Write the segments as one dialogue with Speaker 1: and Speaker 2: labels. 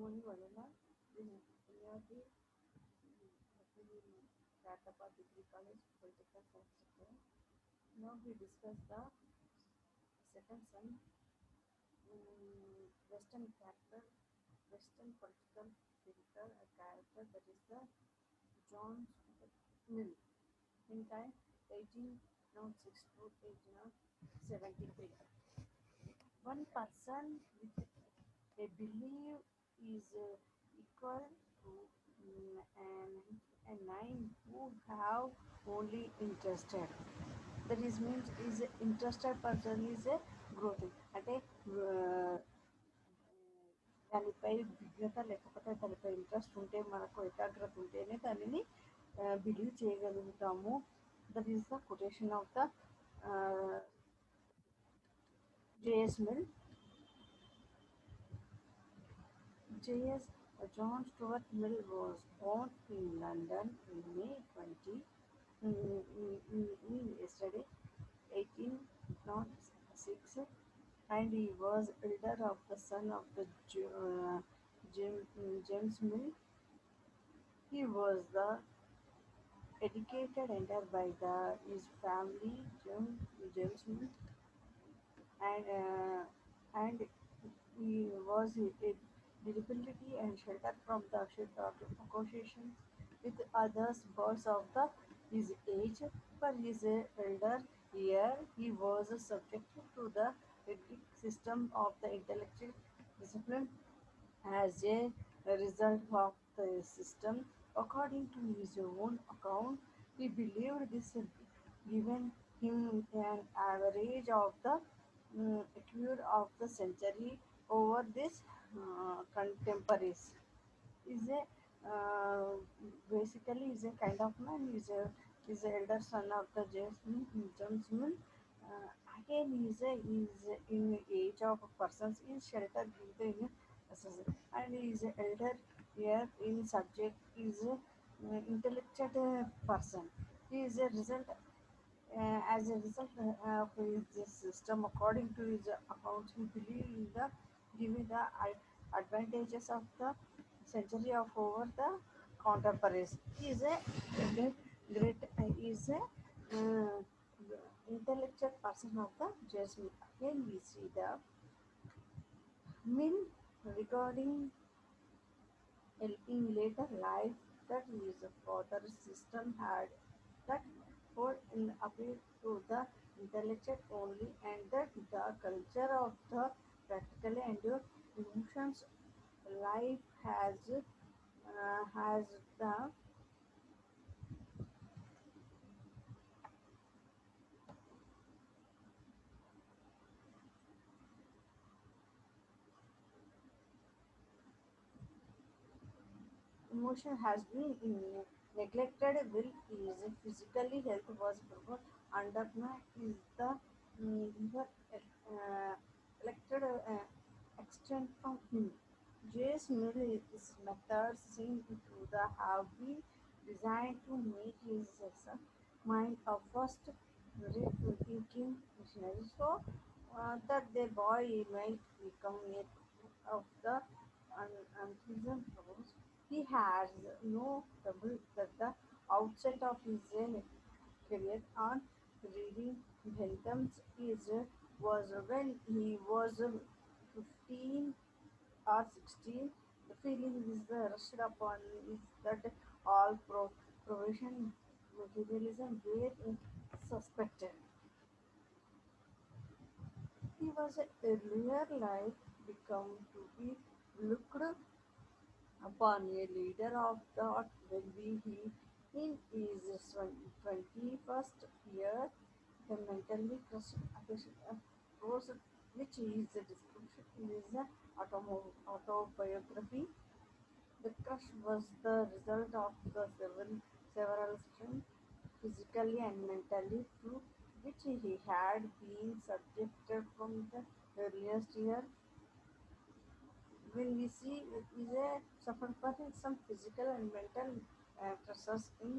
Speaker 1: morning, Vanilla. This is Punyadi, Katapa Degree College, Political Science Sector. Now we discuss the second son, Western character, Western political thinker, a character that is the John Stuart Mill. In time 1806 to 1873. One person with a belief is equal to a nine who have only interested. That is means is a interested person is a growth అంటే దానిపై విఘ్నత లేకపోతే దానిపై interest ఉంటే మనకు ఏకాగ్రత ఉంటేనే దానిని believe చేయగలుగుతాము. That is the quotation of the JS Mill. J.S. John Stuart Mill was born in London in May 20, yesterday, 1806, and he was elder of the son of the James Mill. He was the educated enter by his family, James Mill, and he was a durability and shelter from the associations with others birds of his age. For his elder year, he was subjected to the rigid system of the intellectual discipline. As a result of the system, according to his own account, he believed this given him an average of the acute of the century over this contemporaries. Is a basically is a kind of man is a elder son of the James Mill. Again, is in age of persons is shelter give the and is a elder here in subject is a intellectual person. He is a result as a result of his system, according to his accounts, he believed in the giving the advantages of the century of over the contemporaries. He is a great is a intellectual person of the Jasmine. Again, we see the Mill regarding in later life that his father's system had that hold in appeal to the intellectual only and that the culture of the practical and emotions life has the emotion has been neglected will is physically health was proper undermined is the liver elected extent from him. J.S. Mill's methods seem to the have been designed to make his mind a first rate thinking missionary so that the boy might become a of the unpleasant troubles. He has no trouble at the outset of his career on reading Bentham's is was when he was 15 or 16. The feeling is rushed upon is that all provision materialism were suspected. He was earlier life become to be looked upon a leader of thought when he in his 21st year the mentally crushed prose which is a description in his autobiography. The crush was the result of the several strength physically and mentally to which he had been subjected from the earliest year. When we see it is a suffered for some physical and mental pressures in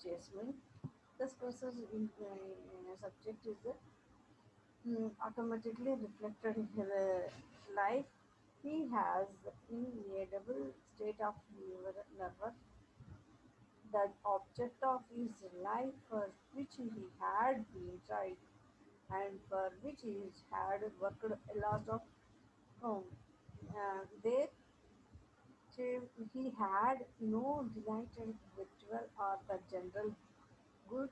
Speaker 1: Jasmine. This process in subject is automatically reflected in her life. He has in a double state of nervous, the object of his life for which he had been tried and for which he had worked a lot of home. There he had no delighted ritual or the general good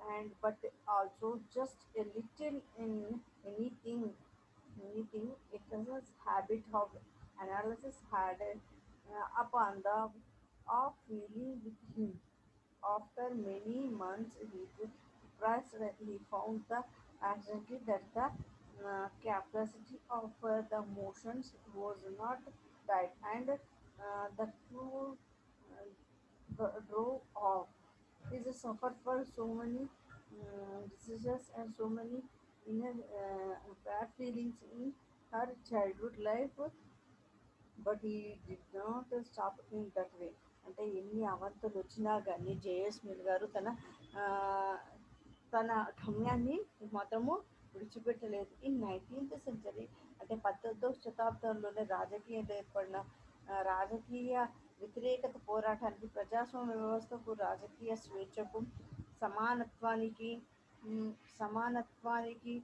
Speaker 1: and but also just a little in anything it was a habit of analysis had upon the of feeling with him after many months he pressed he found the accidentally that the capacity of the motions was not died and the two drove off. Is suffered for so many diseases and so many inner bad feelings in her childhood life, but he did not stop in that way. అంటే ఎన్ని అవంతులు వచ్చినా కానీ JS mill గారు ఆ, తన గమ్యాన్ని మాత్రము విడిచిపెట్టలేదు. ఈ 19th సెంచరీ అంటే 18వ శతాబ్దంలోనే రాజకీయాలు ఏర్పడిన రాజకీయ వ్యతిరేకత పోరాటానికి ప్రజాస్వామ్య వ్యవస్థకు రాజకీయ స్వేచ్ఛకు సమానత్వానికి ఉమ్, సమానత్వానికి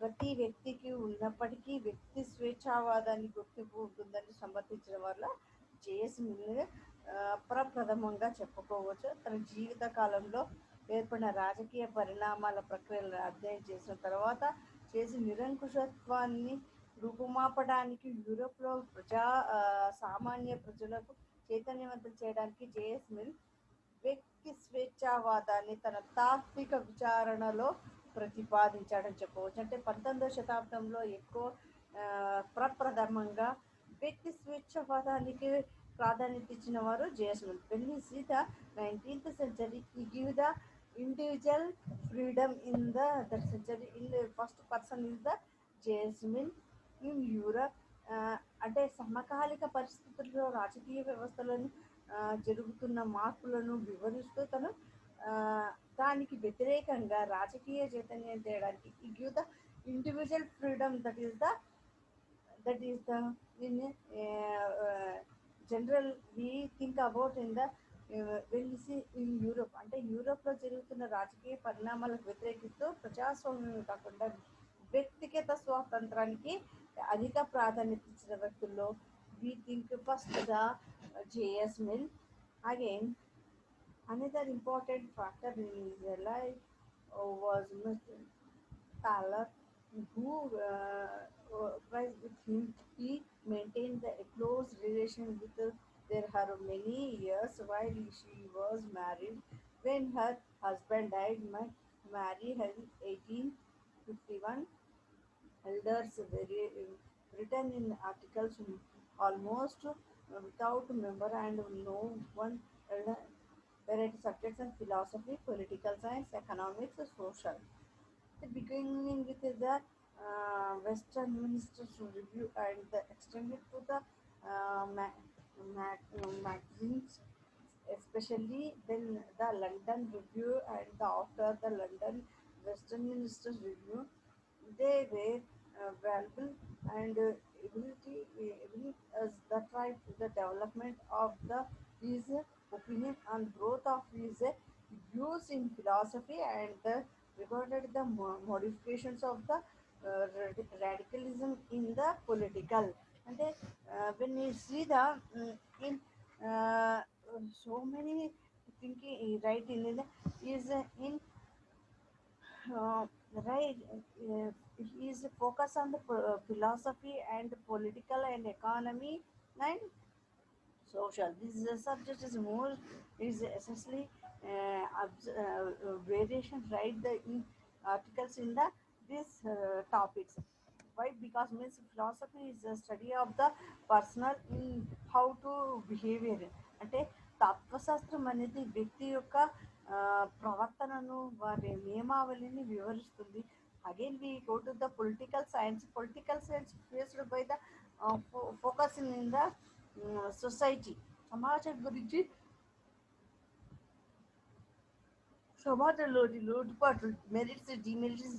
Speaker 1: ప్రతి వ్యక్తికి ఉన్నప్పటికీ వ్యక్తి స్వేచ్ఛావాదాన్ని గుర్తింపు ఉంటుందని సమర్థించడం వల్ల జేఎస్ మిల్ ప్రప్రథమంగా చెప్పుకోవచ్చు. తన జీవిత కాలంలో ఏర్పడిన రాజకీయ పరిణామాల ప్రక్రియలను అధ్యయనం చేసిన తర్వాత చేసి నిరంకుశత్వాన్ని రూపుమాపడానికి యూరోప్లో ప్రజా సామాన్య ప్రజలకు చైతన్యవంతం చేయడానికి జేఎస్ మిల్ వ్యక్తి స్వేచ్ఛావాదాన్ని తన తాత్విక విచారణలో ప్రతిపాదించాడని చెప్పవచ్చు. అంటే 19వ శతాబ్దంలో ఎక్కువ ప్రప్రథమంగా వ్యక్తి స్వేచ్ఛావాదానికి ప్రాధాన్యత ఇచ్చిన వారు J S Mill. When we see the 19th century he give the individual freedom in the that century in the first person is the J S Mill in Europe. అంటే సమకాలిక పరిస్థితుల్లో రాజకీయ వ్యవస్థలను జరుగుతున్న మార్పులను వివరిస్తూ తను ఆ, దానికి వ్యతిరేకంగా రాజకీయ చైతన్యం చేయడానికి ఈ give the individual freedom that is the in general we think about in the వెలిసి ఇన్ యూరోప్. అంటే యూరోప్లో జరుగుతున్న రాజకీయ పరిణామాలకు వ్యతిరేకిస్తూ ప్రజాస్వామ్యం కాకుండా వ్యక్తిగత స్వాతంత్రానికి అధిక ప్రాధాన్యత ఇచ్చిన వ్యక్తుల్లో we think first the JS Mill. Again, another important factor in his life was Mr. Thaler, who was with him. He maintained a close relation with her many years while she was married. When her husband died, Mary had 1851 elders written in articles almost without member and no one elder variety subjects and philosophy, political science, economics, social. The beginning with the Western Ministers Review and the extended to the magazines, especially then the London Review and after the London Western Ministers Review. They were valuable and able as the tried the development of his opinion and growth of his views in philosophy and regarded the modifications of the radicalism in the political. And when you see the in uh, so many thinking right in is in right, he is focused on the philosophy and political and economy and social. This subject is more is essentially variation right the in articles in the these topics. Why? Because means philosophy is the study of the personal in how to behavior. అంటే తత్వశాస్త్రం అనేది వ్యక్తి యొక్క ప్రవర్తనను వారి నియమావళిని వివరిస్తుంది. Again we go to the political science faced by the focusing in the society. సమాజం గురించి సమాజంలోని లోటుపాట్లు merits demerits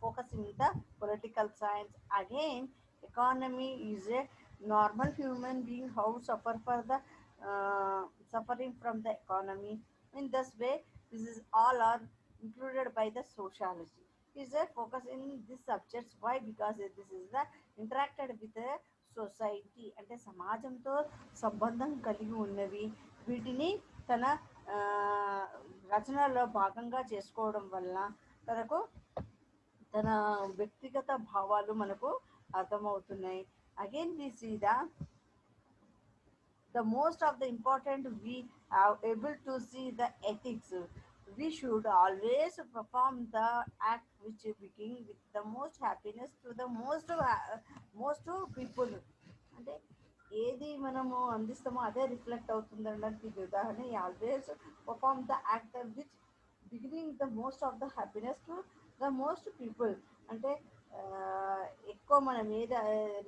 Speaker 1: focusing the political science. Again economy is a normal human being how suffer for the uh, suffering from the economy. In this way, this is all are included by the sociology. Is a focus in these subjects. Why? Because this is the interacted with the society అంటే సమాజంతో సంబంధం కలిగి ఉన్నవి. వీటిని తన ఆ, రచనలో భాగంగా చేసుకోవడం వల్ల తనకు తన వ్యక్తిగత భావాలు మనకు అర్థమవుతున్నాయి. Again we see the most of the important we are able to see the ethics. We should always perform the act which begin with the most happiness to the most people. అంటే ఏది మనము అందిస్తామో అదే reflect అవుతుంది అనడానికి ఇది ఉదాహరణ. Always perform the act which beginning the most of the happiness to the most people. అంటే ఆ, ఎక్కువ మనం ఏది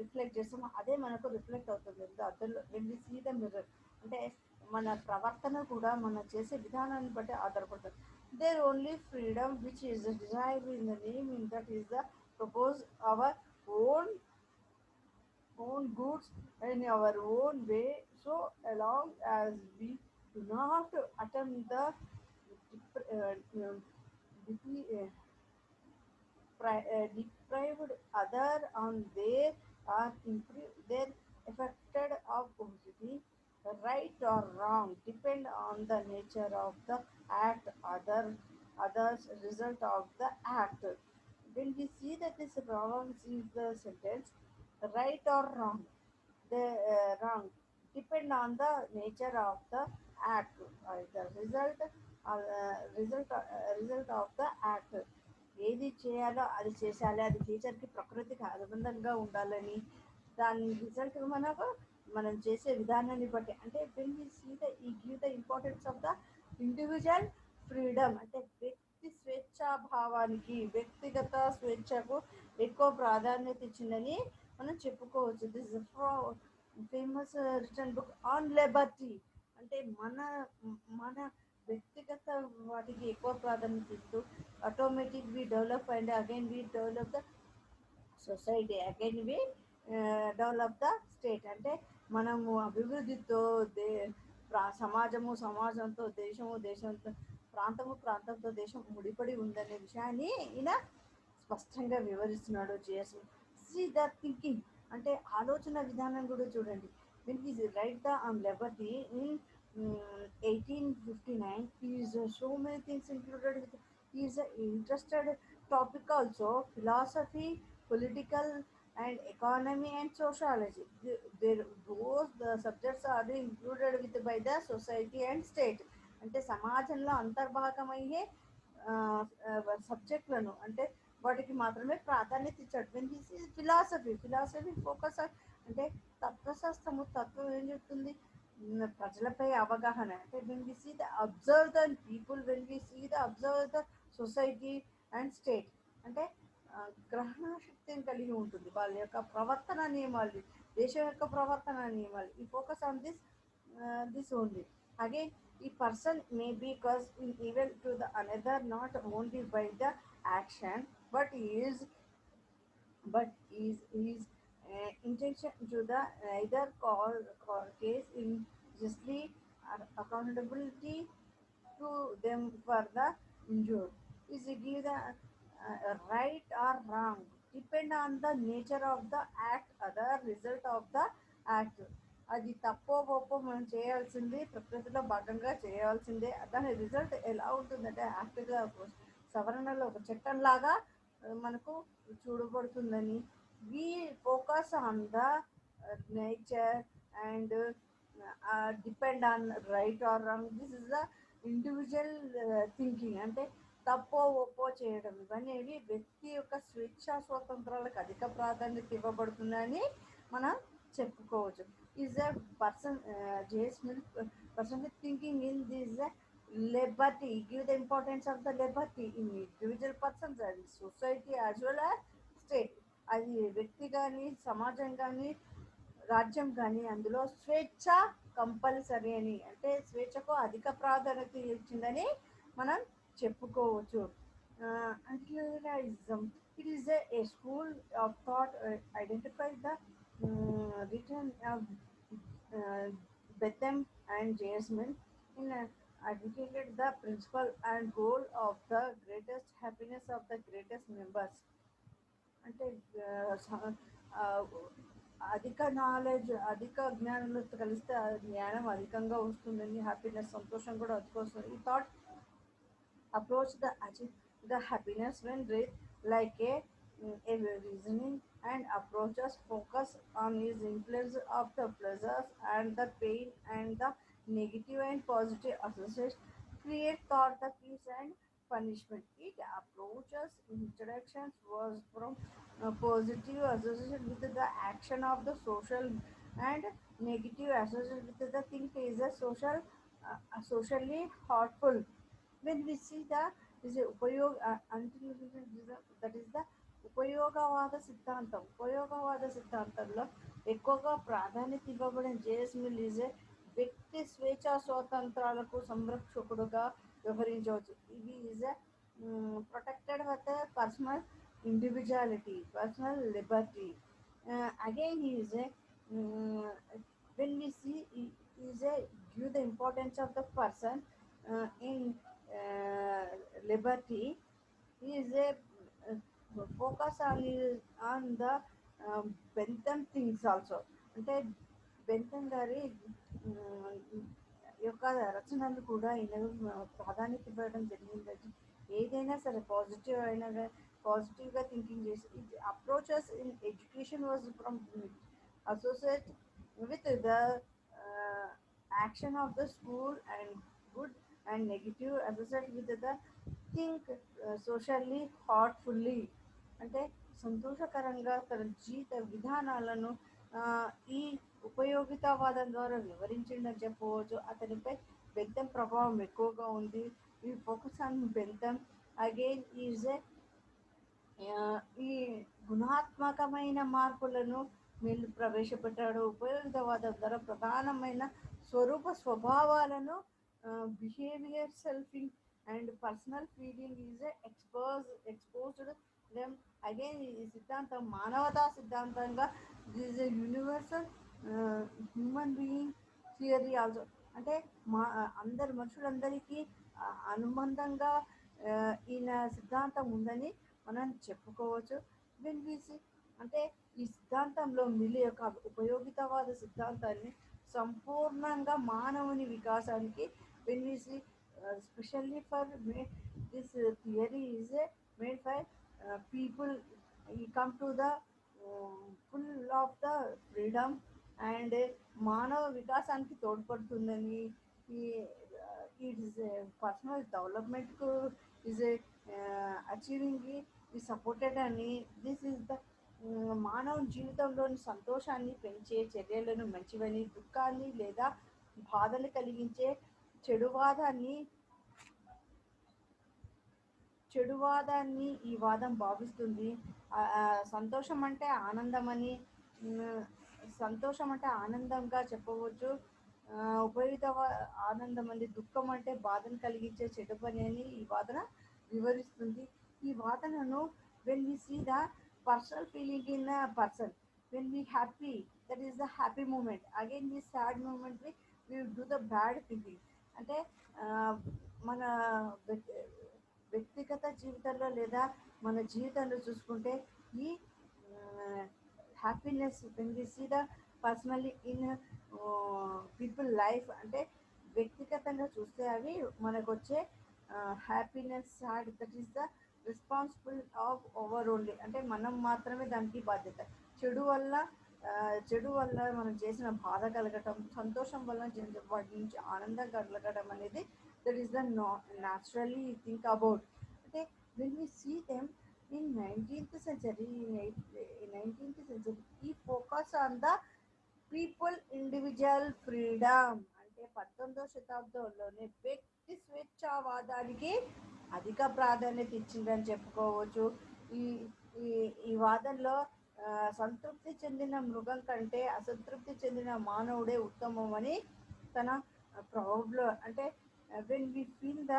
Speaker 1: రిఫ్లెక్ట్ చేస్తామో అదే మనకు రిఫ్లెక్ట్ అవుతుంది అద్దరిలో when we see the mirror. అంటే మన ప్రవర్తన కూడా మనం చేసే విధానాన్ని బట్టి ఆధారపడుతుంది. There only freedom which is desire in the name in that is the propose our own goods in our own way, so long as we do not attempt the deprived other on their are their affected of obesity. Right or wrong depend on the nature of the act, others result of the act. When we see that this wrong is the sentence, right or wrong, the wrong depend on the nature of the act, the result of the act. ఏది చేయాలో అది చేసేయాలి, అది టీచర్కి ప్రకృతికి అనుబంధంగా ఉండాలని దాని రిజల్ట్ మనకు మనం చేసే విధానాన్ని బట్టి. అంటే వెన్ వి సీ ద ఈ give the importance of the individual freedom, అంటే వ్యక్తి స్వేచ్ఛాభావానికి వ్యక్తిగత స్వేచ్ఛకు ఎక్కువ ప్రాధాన్యత ఇచ్చిందని మనం చెప్పుకోవచ్చు. This famous return book On Liberty. అంటే మన వ్యక్తిగత వాటికి ఎక్కువ ప్రాధాన్యత ఇస్తూ automatic we develop and again we develop the society, again we develop the state. అంటే మనము అభివృద్ధితో సమాజంతో దేశంతో ప్రాంతంతో దేశం ముడిపడి ఉందనే విషయాన్ని ఈయన స్పష్టంగా వివరిస్తున్నాడు జేఎస్. సి ద థింకింగ్ అంటే ఆలోచన విధానం కూడా చూడండి. When he right the on Liberty in 1859 is so many things included with is interested topic also philosophy, political and economy and sociology. Those the subjects are included with by the society and state. అంటే సమాజంలో అంతర్భాగమయ్యే సబ్జెక్టులను అంటే వాటికి మాత్రమే ప్రాధాన్యత ఇచ్చాడు. When this is philosophy focus అంటే తత్వశాస్త్రము తత్వం ఏం చెప్తుంది, ప్రజలపై అవగాహన. అంటే when we see the observe the people, when we see the observe the society and state. అంటే గ్రహణ శక్తిని కలిగి ఉంటుంది వాళ్ళ యొక్క ప్రవర్తన నియమాలు, దేశం యొక్క ప్రవర్తన నియమాలు. ఈ focus on this only. Again ఈ person may be cause in even to the another not only by the action but is intention to the either case in justly accountability to them for the injured. Is it give the right or wrong depend on the nature of the act, other result of the act. అది తప్పో గొప్పో మనం చేయాల్సింది, ప్రకృతిలో భాగంగా చేయాల్సిందే. దాని result ఎలా ఉంటుందంటే యాక్ట్గా సవరణలో ఒక చట్టంలాగా మనకు చూడబడుతుందని. We focus on the nature and depend on right or wrong. This is the individual thinking. అంటే తప్పో ఒప్పో చేయడం ఇవనేవి వ్యక్తి యొక్క స్వేచ్ఛా స్వాతంత్రాలకు అధిక ప్రాధాన్యత ఇవ్వబడుతుందని మనం చెప్పుకోవచ్చు. Is a person JS Mill person thinking in this liberty, give the importance of the liberty in individual persons and society as well as state. అది వ్యక్తి కానీ సమాజం కానీ రాజ్యం కానీ అందులో స్వేచ్ఛ కంపల్సరీ అని, అంటే స్వేచ్ఛకు అధిక ప్రాధాన్యత ఇచ్చిందని మనం చెప్పుకోవచ్చు. అంటిలిటరిజం It is a school of thought identified the return of uh, Betham and Jasmine in advocated the principle and goal of the greatest happiness of the greatest members. అంటే ఆ, అధిక నాలెడ్జ్ అధిక జ్ఞానంతో కలిస్తే ఆ జ్ఞానం అధికంగా వస్తుందని హ్యాపీనెస్ సంతోషం కూడా అధిక వస్తుంది ఈ thought approach the achieve the happiness when read like a reasoning and approaches focus on his influence of the pleasures and the pain and the negative and positive associates create thought the peace and punishment. It approaches introductions was from positive association with the action of the social and negative association with the thing is a socially hurtful when we see the is a that is the ఉపయోగవాద సిద్ధాంతం ఉపయోగవాద సిద్ధాంతంలో ఎక్కువగా ప్రాధాన్యత ఇవ్వబడిన JS mill is వ్యక్తి స్వేచ్ఛా స్వాతంత్రాలకు సంరక్షకుడుగా వ్యవహరించవచ్చు ఇది is protected with personal individuality personal liberty again he is a when we see he is a give the importance of the person in uh, liberty he is a focus on the Bentham things also అంటే బెంతం గారి యొక్క రచనలు కూడా ఈయన ప్రాధాన్యత ఇవ్వడం జరిగింది ఏదైనా సరే పాజిటివ్ అయినా పాజిటివ్గా థింకింగ్ చేసి approaches in education was from associate with the action of the school and good and negative associate with the think socially thoughtfully అంటే సంతోషకరంగా తన జీవిత విధానాలను ఆ, ఈ ఉపయోగితావాదం ద్వారా వివరించిందని చెప్పవచ్చు అతనిపై బెంతం ప్రభావం ఎక్కువగా ఉంది ఈ focus on Bentham again is a ఈ గుణాత్మకమైన మార్పులను వీళ్ళు ప్రవేశపెట్టాడు ఉపయోగితవాదం ద్వారా ప్రధానమైన స్వభావాలను behaviour selfing and personal feeling is exposed them again ఈ సిద్ధాంతం మానవతా సిద్ధాంతంగా is a universal human being theory also అంటే మా అందరి మనుషులందరికీ అనుబంధంగా ఈయన సిద్ధాంతం ఉందని మనం చెప్పుకోవచ్చు విన్వీసి అంటే ఈ సిద్ధాంతంలో మిలి యొక్క ఉపయోగితవాద సిద్ధాంతాన్ని సంపూర్ణంగా మానవుని వికాసానికి విన్వీసి specially for this theory is made for people ఈ come to the full of the freedom and మానవ వికాసానికి తోడ్పడుతుందని ఈ ఇట్ ఈస్ పర్సనల్ డెవలప్మెంట్కు ఈజ్ అచీవింగ్ ఈ సపోర్టెడ్ అని దిస్ ఈజ్ ద మానవ జీవితంలోని సంతోషాన్ని పెంచే చర్యలను మంచివని దుఃఖాన్ని లేదా బాధలు కలిగించే చెడువాదాన్ని చెడువాదాన్ని ఈ వాదం భావిస్తుంది సంతోషం అంటే ఆనందమని సంతోషం అంటే ఆనందంగా చెప్పవచ్చు ఉపయోగిత ఆనందం అని దుఃఖం అంటే బాధను కలిగించే చెడు పని అని ఈ వాదన వివరిస్తుంది ఈ వాదనను when we see the personal feeling in a person when we happy that is the happy moment again the sad moment we do the bad thinking అంటే మన వ్యక్తిగత జీవితంలో లేదా మన జీవితంలో చూసుకుంటే ఈ happiness when we see the personally in people life అంటే వ్యక్తిగతంగా చూస్తే అవి మనకు వచ్చే happiness sad that is the responsible of over only అంటే మనం మాత్రమే దానికి బాధ్యత చెడు వల్ల మనం చేసిన బాధ కలగటం సంతోషం వల్ల వాటి నుంచి ఆనందం కలగటం అనేది that is the naturally think about అంటే when we see them in 19th century in 19th century he focus on the people individual freedom అంటే 19వ శతాబ్దంలోనే వ్యక్తి స్వేచ్ఛావాదానికి అధిక ప్రాధాన్యత ఇచ్చిందని చెప్పుకోవచ్చు ఈ ఈ ఈ వాదంలో సంతృప్తి చెందిన మృగం కంటే అసంతృప్తి చెందిన మానవుడే ఉత్తమం అని తన ప్రౌడ్లో అంటే when we feel the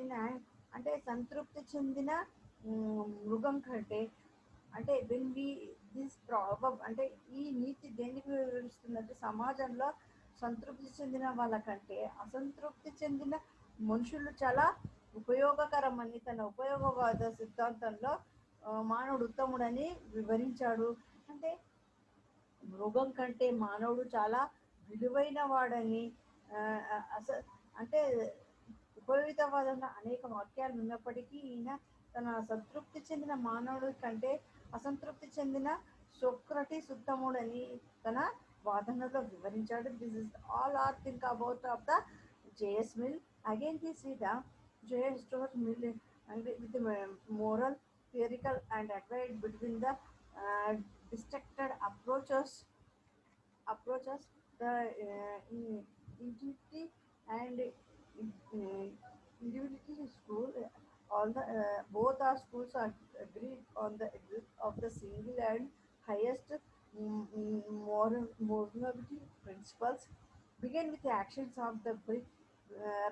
Speaker 1: in అంటే సంతృప్తి చెందిన మృగం కంటే అంటే వెన్ వి దిస్ ప్రాబబ్ అంటే ఈ నీతి దేనికి వివరిస్తుందంటే సమాజంలో సంతృప్తి చెందిన వాళ్ళకంటే అసంతృప్తి చెందిన మనుషులు చాలా ఉపయోగకరమని తన ఉపయోగవాద సిద్ధాంతంలో మానవుడు ఉత్తముడని వివరించాడు. అంటే మృగం కంటే మానవుడు చాలా విలువైన వాడని ఆ, అస అంటే ఉపయోగితవాదన అనేక వాక్యాలు ఉన్నప్పటికీ ఈయన తన సంతృప్తి చెందిన మానవుడి కంటే అసంతృప్తి చెందిన సోక్రటీస్ ఉత్తముడని తన వాదనలో వివరించాడు. This is all are think about of the JS Mill. Again we see the JS Stuart Mill and with the moral, theoretical and advanced between the distracted approaches the intuitive and individuality school. All the both our schools are agreed on the existence of the single and highest morality principles. Begin with the actions of the brick,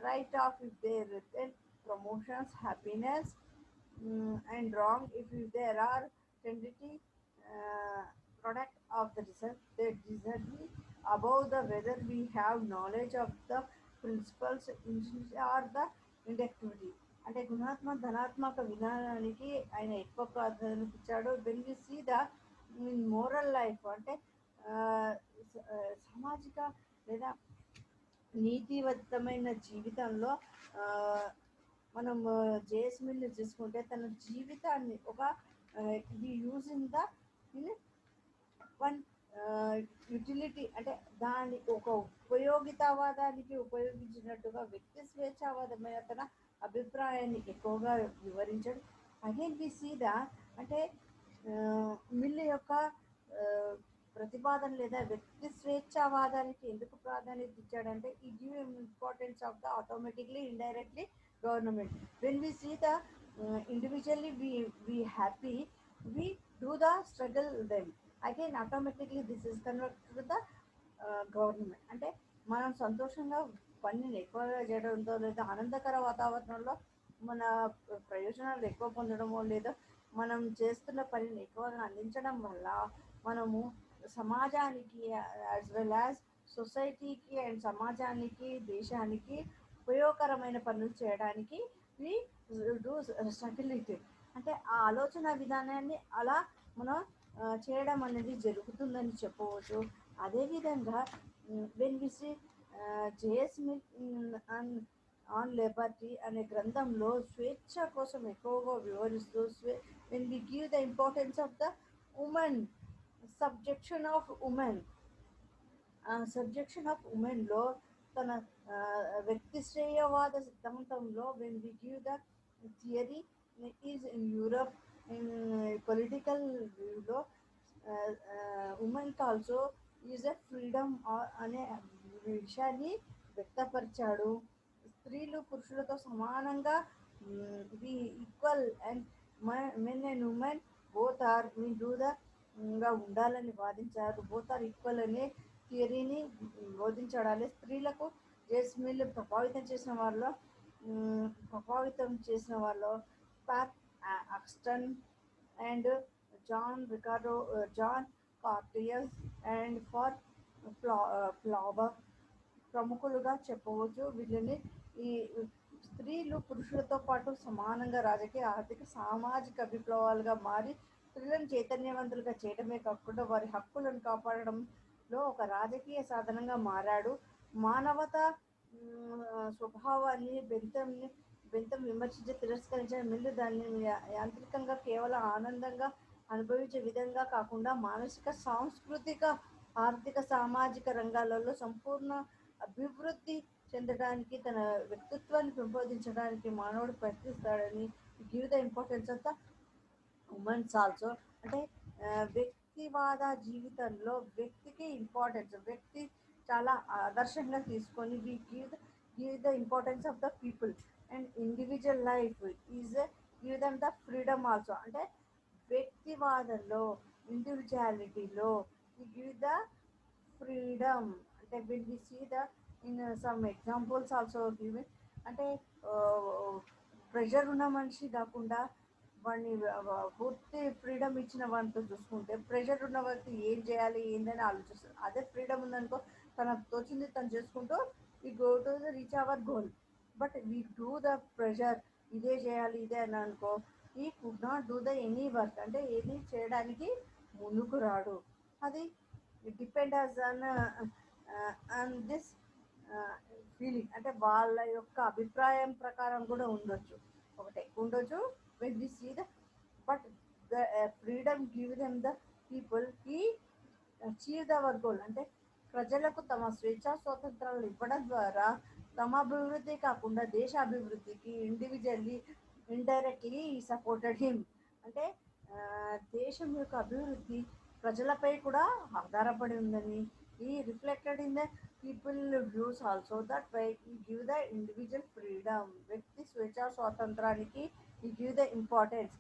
Speaker 1: right off if they return promotions, happiness, and wrong if there are tendency product of the result. They disagree about the whether we have knowledge of the principles or the inductivity. అంటే గుణాత్మక ధనాత్మక విధానానికి ఆయన ఎక్కువ ప్రాధాన్యత ఇచ్చాడు. When we see the moral life అంటే ఆ, సామాజిక లేదా నీతివంతమైన జీవితంలో ఆ, మనం జేఎస్ మిల్ని చూసుకుంటే తన జీవితాన్ని ఒక using the in one utility అంటే దాని ఒక ఉపయోగితావాదానికి ఉపయోగించినట్టుగా వ్యక్తి స్వేచ్ఛావాదమైన తన అభిప్రాయాన్ని ఎక్కువగా వివరించాడు. అగైన్ వి సీ ద అంటే మిల్ యొక్క ఆ, ప్రతిపాదన లేదా వ్యక్తి స్వేచ్ఛావాదానికి ఎందుకు ప్రాధాన్యత ఇచ్చాడంటే ఈ give importance of the automatically indirectly government. When we see the individually we happy we do the struggle then again automatically this is convert to the government. అంటే మనం సంతోషంగా పనిని ఎక్కువగా చేయడంతో లేదా ఆనందకర వాతావరణంలో మన ప్రయోజనాలు ఎక్కువ పొందడమో లేదా మనం చేస్తున్న పనిని ఎక్కువగా అందించడం వల్ల మనము సమాజానికి యాజ్ వెల్ యాజ్ సొసైటీకి అండ్ సమాజానికి దేశానికి ఉపయోగకరమైన పనులు చేయడానికి వి డూ స్ట్రగిలిటీ. అంటే ఆ ఆలోచన విధానాన్ని అలా మనం చేయడం అనేది జరుగుతుందని చెప్పవచ్చు. అదేవిధంగా when we see J S Mill on liberty అనే గ్రంథంలో స్వేచ్ఛ కోసం ఎక్కువగా వివరిస్తూ when we give the importance of the women subjection of women subjection of ఉమెన్లో తన వ్యక్తి శ్రేయవాద సిద్ధాంతంలో when we give the theory is in Europe in political వ్యూలో ఉమెన్కి ఆల్సో ఈజ్ ఎ ఫ్రీడమ్ అనే విషయాన్ని వ్యక్తపరిచాడు. స్త్రీలు పురుషులతో సమానంగా we equal and men and women both are we do the గా ఉండాలని వాదించారు. బోత్ ఆర్ ఈక్వల్ అనే థియరీని బోధించాడు. అలాగే స్త్రీలకు జేమ్స్ మిల్ ప్రభావితం చేసిన వాళ్ళు పాట్ అక్స్టన్ అండ్ జాన్ కార్టియస్ అండ్ ఫర్ ఫ్లాబర్ ప్రముఖులుగా చెప్పవచ్చు. వీళ్ళని ఈ స్త్రీలు పురుషులతో పాటు సమానంగా రాజకీయ ఆర్థిక సామాజిక విప్లవాలుగా మారి స్త్రీలను చైతన్యవంతులుగా చేయడమే కాకుండా వారి హక్కులను కాపాడడంలో ఒక రాజకీయ సాధనంగా మారాడు. మానవత స్వభావాన్ని బెంతం విమర్శించి తిరస్కరించిన మిల్లు దాన్ని యాంత్రికంగా కేవలం ఆనందంగా అనుభవించే విధంగా కాకుండా మానసిక సాంస్కృతిక ఆర్థిక సామాజిక రంగాలలో సంపూర్ణ అభివృద్ధి చెందడానికి తన వ్యక్తిత్వాన్ని పెంపొందించడానికి మానవుడు ప్రయత్నిస్తాడని give the importance of the women's also. అంటే వ్యక్తివాద జీవితంలో వ్యక్తికి ఇంపార్టెన్స్ వ్యక్తి చాలా ఆదర్శంగా తీసుకొని we give the importance of the people and individual life is give them the freedom also. అంటే వ్యక్తివాదంలో ఇండివిజువాలిటీలో గివ్ ద ఫ్రీడమ్. అంటే will we see the in some examples also given. అంటే ప్రెషర్ ఉన్న మనిషి కాకుండా వాడిని పూర్తి ఫ్రీడమ్ ఇచ్చిన వాడితో చూసుకుంటే ప్రెషర్ ఉన్న వ్యక్తి ఏం చేయాలి ఏందని ఆలోచిస్తారు. అదే ఫ్రీడమ్ ఉందనుకో తనకు తోచింది తను చేసుకుంటూ ఈ go to the reach our goal. But we do the pressure, ఇదే చేయాలి ఇదే అని అనుకో, ఈ could not do the any work, అంటే ఏది చేయడానికి ముందుకు రాడు. అది depend as on this feeling, అంటే వాళ్ళ యొక్క అభిప్రాయం ప్రకారం కూడా ఉండొచ్చు, ఒకటే ఉండొచ్చు. When we see the but the freedom give them the people ఈ అచీవ్ అవర్ గోల్, అంటే ప్రజలకు తమ స్వేచ్ఛా స్వాతంత్రాలు ఇవ్వడం ద్వారా తమ అభివృద్ధి కాకుండా దేశ అభివృద్ధికి ఇండివిజువల్లీ ఇండైరెక్ట్లీ సపోర్టెడ్ హిమ్. అంటే ఆ, దేశం యొక్క అభివృద్ధి ప్రజలపై కూడా ఆధారపడి ఉందని ఈ reflected in the people views also. That why ఈ గివ్ ద ఇండివిజువల్ ఫ్రీడమ్, వ్యక్తి స్వేచ్ఛా స్వాతంత్రానికి ఈ give the importance.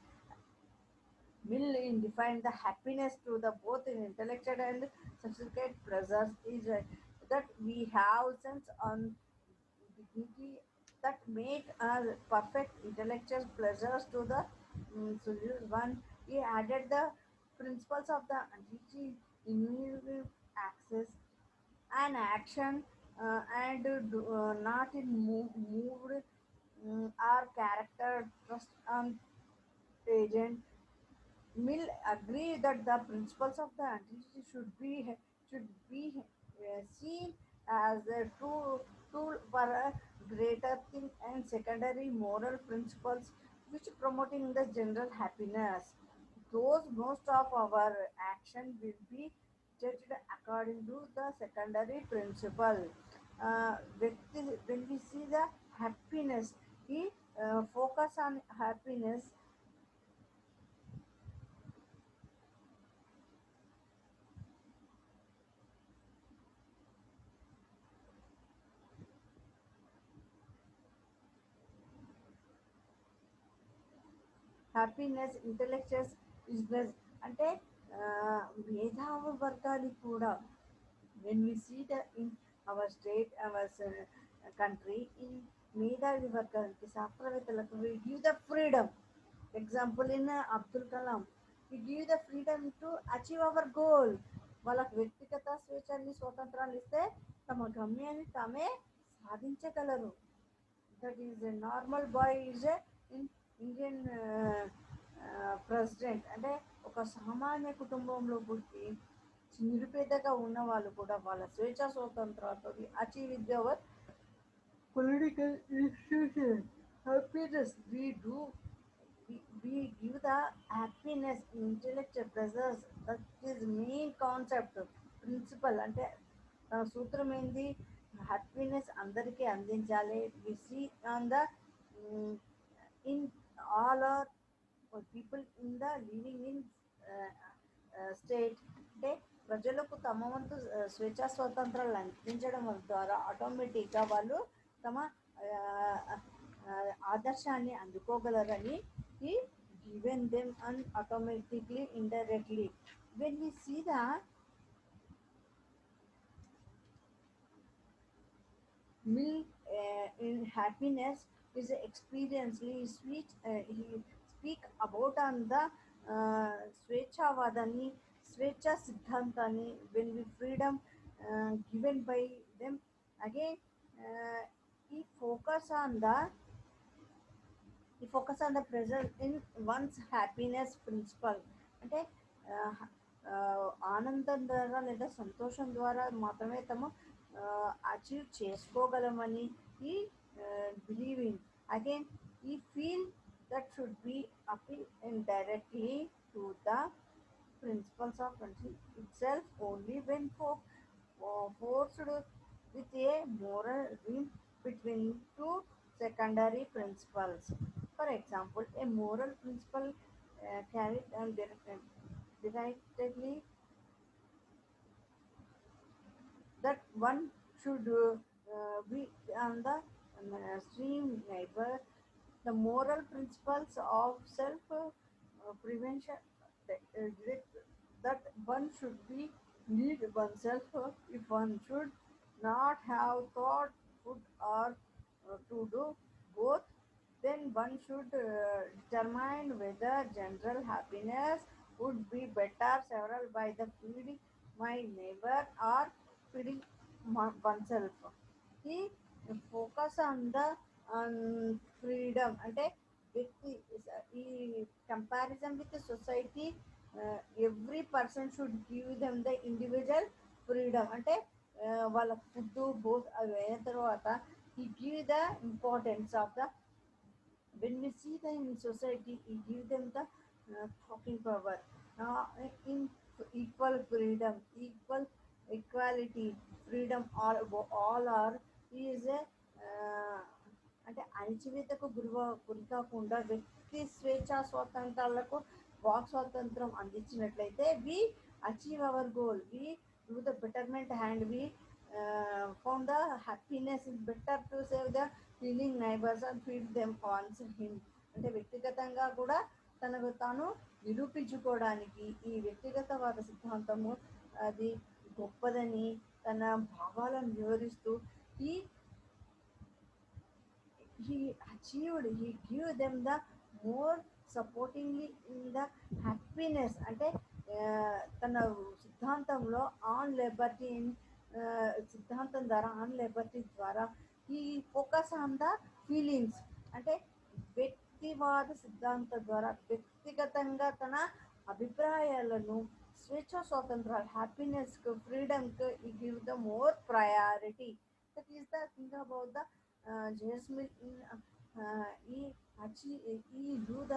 Speaker 1: Mill in define the happiness to the both in intellectual and subsequent pleasures is that we have sense on dignity that make us perfect intellectual pleasures to the one. He added the principles of the anti access and action not in moved our character trust on agent. Mill agree that the principles of the entity should be seen as a tool for a greater thing and secondary moral principles which promoting the general happiness. Those most of our action will be judged according to the secondary principle. When we see the happiness, we focus on happiness. Happiness intellectuals business, అంటే మేధావి వర్గానికి కూడా when we see the in our state our country, ఈ మేధావి వర్గానికి శాస్త్రవేత్తలకు we give the freedom. Example in Abdul Kalam, we give the freedom to achieve our goal. వాళ్ళకు వ్యక్తిగత స్వేచ్ఛని స్వతంత్రాలు ఇస్తే తమ గమ్యాన్ని తామే సాధించగలరు. That is a normal boy is a Indian president, అంటే ఒక సామాన్య కుటుంబంలో పుట్టి నిరుపేదగా ఉన్న వాళ్ళు కూడా వాళ్ళ స్వేచ్ఛ స్వాతంత్రాలతో achieve with our political institution. Happiness we do, we give the happiness intellectual pleasures. That is main concept principle, అంటే సూత్రం ఏంది, హ్యాపీనెస్ అందరికీ అందించాలి. We see on the in all are people in the living in state, అంటే ప్రజలకు తమ వంతు స్వేచ్ఛా స్వాతంత్రాలు అందించడం ద్వారా ఆటోమేటిక్గా వాళ్ళు తమ ఆదర్శాన్ని అందుకోగలరని ఈ given them and automatically indirectly. When we see the Mill in happiness is experiencely sweet. He speak about on the స్వేచ్ఛావాదాన్ని, స్వేచ్ఛ సిద్ధాంతాన్ని, when we freedom given by them. Again, he focus on the he focus on the present in one's happiness principle, అంటే ఆనందం ద్వారా లేదా సంతోషం ద్వారా మాత్రమే తమ అచీవ్ చేసుకోగలమని ఈ బిలీవింగ్. అగైన్ ఈ feel that should be appeal indirectly to the principles of friendship itself only when forced with a moral link between two secondary principles. For example, a moral principle carried and directly that one should be on the stream neighbor. The moral principles of self prevention that one should be lead oneself if one should not have thought, food, or to do both. then one should determine whether general happiness would be better several by the feeding my neighbor or feeding oneself. He focus on the freedom అంటే వ్యక్తి ఈ comparison with the society, every person should give them the individual freedom అంటే వాళ్ళ food both అవి అయిన తర్వాత he give the importance of the when we see them in society, we give them the talking power, in equal freedom, equal equality, freedom, all are is a అంటే అణచివేతకు గురి కాకుండా వ్యక్తి స్వేచ్ఛ స్వాతంత్రాలకు వాక్ స్వాతంత్రం అందించినట్లయితే we achieve our goal, we do the betterment hand, we found the happiness is better to save the feeling neighbours and feed them ones him. అంటే వ్యక్తిగతంగా కూడా తనకు తాను నిరూపించుకోవడానికి ఈ వ్యక్తిగతవాద సిద్ధాంతము అది గొప్పదని తన భావాలను వివరిస్తూ ఈ he give them the more supportingly in the happiness అంటే తన సిద్ధాంతంలో ఆన్ లిబర్టీ సిద్ధాంతం ద్వారా ఆన్ లిబర్టీ ద్వారా ఈ ఫోకస్ ఆన్ ద ఫీలింగ్స్ అంటే వ్యక్తివాద సిద్ధాంతం ద్వారా వ్యక్తిగతంగా తన అభిప్రాయాలను స్వేచ్ఛ స్వాతంత్రాలు హ్యాపీనెస్కు ఫ్రీడమ్కు ఈ give the more priority. That is the thing about the Jasmine in ఈ అచి ఈ డూ ద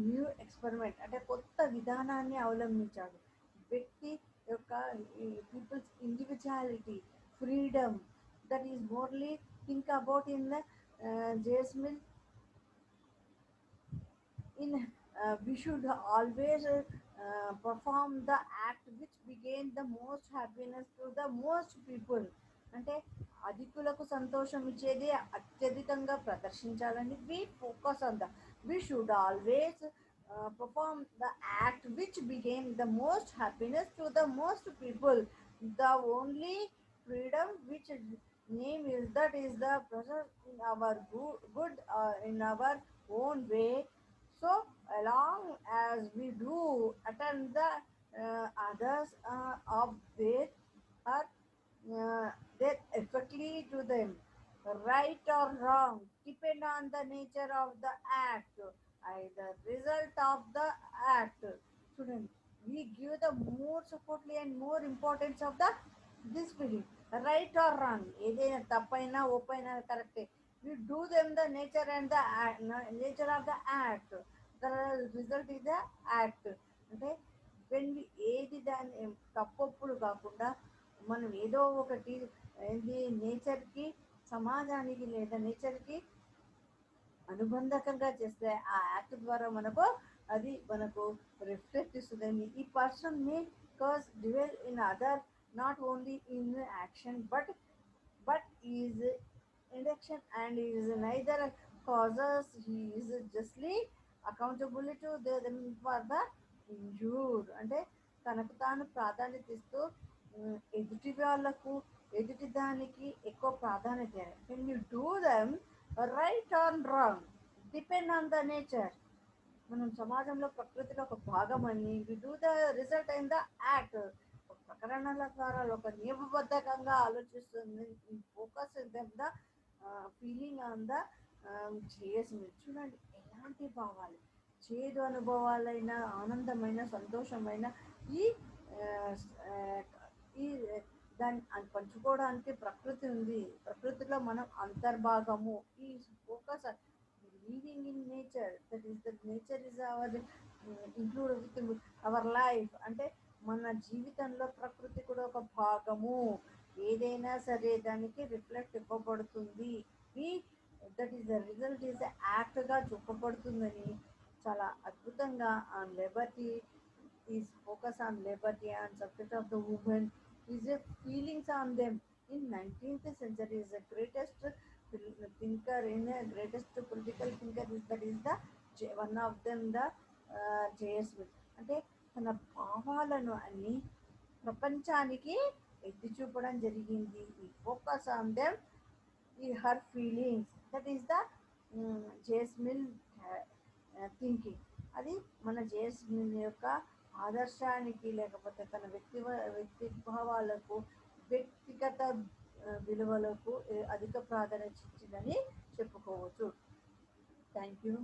Speaker 1: న్యూ ఎక్స్పెరిమెంట్ అంటే కొత్త విధానాన్ని అవలంబించాడు. వ్యక్తి యొక్క people's individuality freedom that is morally think about in the jasmine in we should always perform the act which began the most happiness to the most people. అంటే అధికులకు సంతోషం ఇచ్చేది అత్యధికంగా ప్రదర్శించాలని we focus on the we should always perform the act which became the most happiness to the most people. The only freedom which name is that is the presence in our good in our own way. So long as we do attend the others of their or their effectively to them, right or wrong, depend on the nature of the act, either result of the act. Student, we give the more supportly and more importance of the this feeling, right or wrong, ఏదైనా తప్పైనా ఒప్పైనా కరెక్టే. We do them the nature and the nature of the act. The result is the act. అంటే when we ఏది దాన్ని తప్పప్పుడు కాకుండా మనం ఏదో ఒకటి ఏంది నేచర్కి సమాజానికి లేదా నేచర్కి అనుబంధకంగా చేస్తే ఆ యాక్ట్ ద్వారా మనకు అది మనకు రిఫ్లెక్ట్ ఇస్తుందని ఈ person may cause dwell in other not only in action but is inaction and is neither causes he is justly accountable to them for the injured. అంటే తనకు తాను ప్రాధాన్యత ఇస్తూ ఎదుటి వాళ్ళకు ఎదుటి దానికి ఎక్కువ ప్రాధాన్యత. Can you do them right or wrong depend on the nature. మనం సమాజంలో ప్రకృతిలో ఒక భాగం అని we do the result in the act. ప్రకరణల ద్వారా ఒక నియమబద్ధకంగా ఆలోచిస్తుంది focus the feeling on the చేసి చూడండి ఎలాంటి భావాలు చేదు అనుభవాలైన ఆనందమైన సంతోషమైన ఈ ఈ దాన్ని పంచుకోవడానికి ప్రకృతి ఉంది. ప్రకృతిలో మనం అంతర్భాగము. ఈ focus living in nature that is the nature is our include with our life. అంటే మన జీవితంలో ప్రకృతి కూడా ఒక భాగము. ఏదైనా సరే దానికి రిఫ్లెక్ట్ ఇవ్వబడుతుంది. ఈ that is the result is యాక్ట్గా చూపబడుతుందని చాలా అద్భుతంగా on liberty is focus on liberty and subject of the women is a feelings on them. In 19th century is the greatest thinker in a greatest political thinker is that is the one of them the JS. అంటే తన భావాలను అన్ని ప్రపంచానికి ఎత్తి చూపడం జరిగింది. ఈ focus on them ఈ her feelings that is the jasmine thinking. అది మన జేస్మిన్ యొక్క ఆదర్శానికి లేకపోతే తన వ్యక్తిభావాలకు వ్యక్తిగత విలువలకు అధిక ప్రాధాన్యత ఇచ్చిందని చెప్పుకోవచ్చు. Thank you.